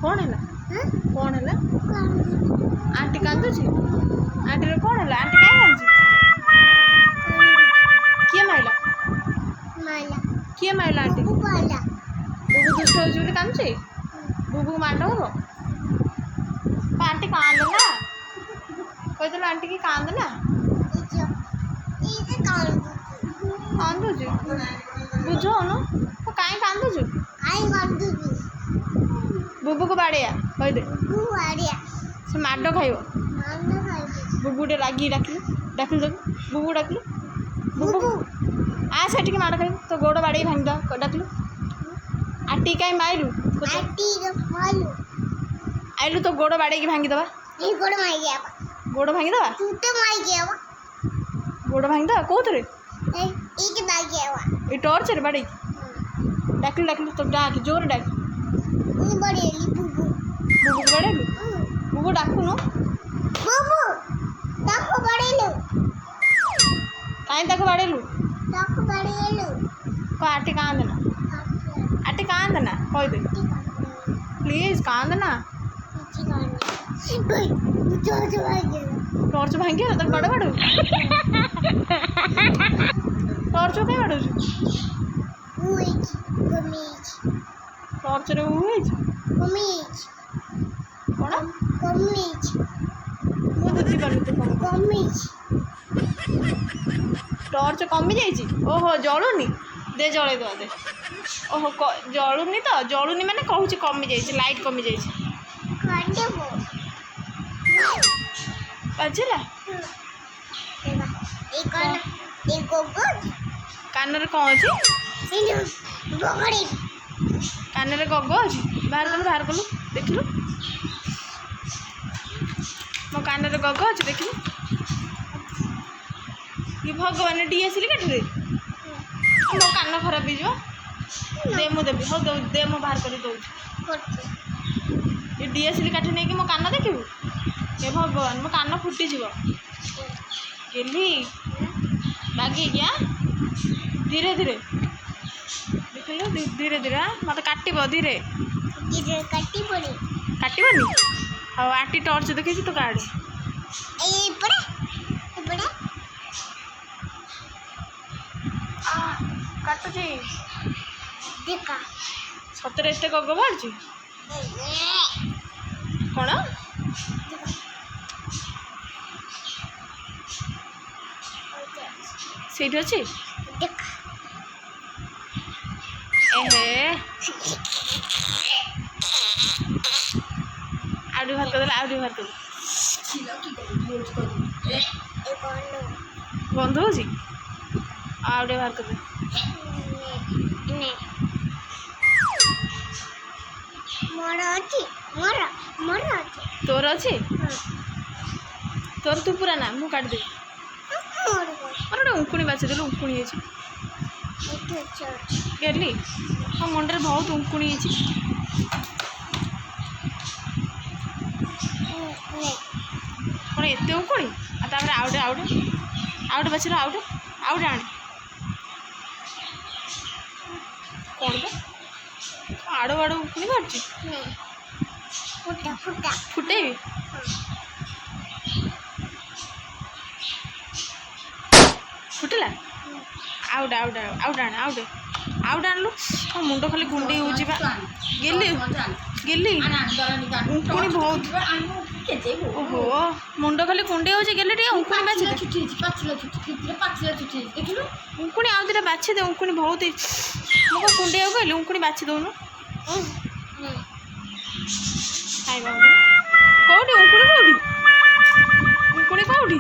कौन है कौन है आंटी कांदुची आंटी रे कौन है आंटी कहीं कांदुची किए माइला किए माइला आंटी बुबू दुष्ट हो बोली कांदुची बुबू माड हो आंटी कांद ना कहते आंटी की कांद ना कांदुची बुझौनु तो कहीं कांदुचु बुबू को बाड़िया कह दे से माड खाइब बुबू टे लगी डाकिल बुबू डाकिलु बुबू आ से माड़ खाइब तो गोड़ बाड़े भांगी दे डाकिलु आटी कहीं माइलु आइलु तो गोड़ बाड़े भांगी दबा गोड़ भांगी दबा गोड़ भांगी दबा कौन ये टॉर्च रे बाड़ी डाकिलु तो डाक जोर डाक बुबू बड़ेलु बुबू डाकुनु कहीं तक बड़ेलु को आटी कांदना कह दे प्लीज कांदना टॉर्च भांगी तो बड़ बड़ टॉर्च कहीं बड़ टॉर्च रे कौन बुझी पारू टॉर्च कमी जाइए ओहो जलुनी दे जल दे ओहो जलुनी तो जलुनी मैंने कहूँ कमी जाइए लाइट कमी जाइए बुझला कान कौन अच्छे कान गग अच्छी बाहर कलु देखलु मो कान गग अच्छे देखलु ये भगवान डीएसएल काटे मो कान खराब हो दे मुझे देवी हाँ दे मो बाहर कर दौर ये डीएसएल काटे नहीं कि मो कान देखू ये भगवान मो कान फुटीज केली बागी क्या धीरे धीरे देखल धीरे धीरे मत काटब धीरे काटबनी हाँ आंटी टॉर्च देखी तो गाड़ी काटुची सतरे एत गग बाहर कौन से अच्छी एहे आउडी बाहर कर आउडी बाहर कर बंद हो आउडी बाहर कर तोर अच्छी तोर तू पूरा ना मु काट दे मोर गोटे उंकुणी बाछी देलु उंकुणी गेली हाँ मुंडे बहुत उंकुणी कौन एत उंकुणी आउटे आउटे आउटे बाछी आउटे आउटे आने कौन आड़ आड़ उंकुणी बाहर फुटेबी फुटिला आउट आउट आउट आने आउट आणलु हाँ मुंड खाली गुंडे हो गेली गेली उंकुणी बहुत ओहो मुंड खाली कुंडे हो गेली टे उंकुणी बाछी उंकुणी आउ दुटा बाछी दे उंकुणी बहुत मुझे कुंडे कहली उंकुणी बाछी दौनु कौटी उंकुणी कौटी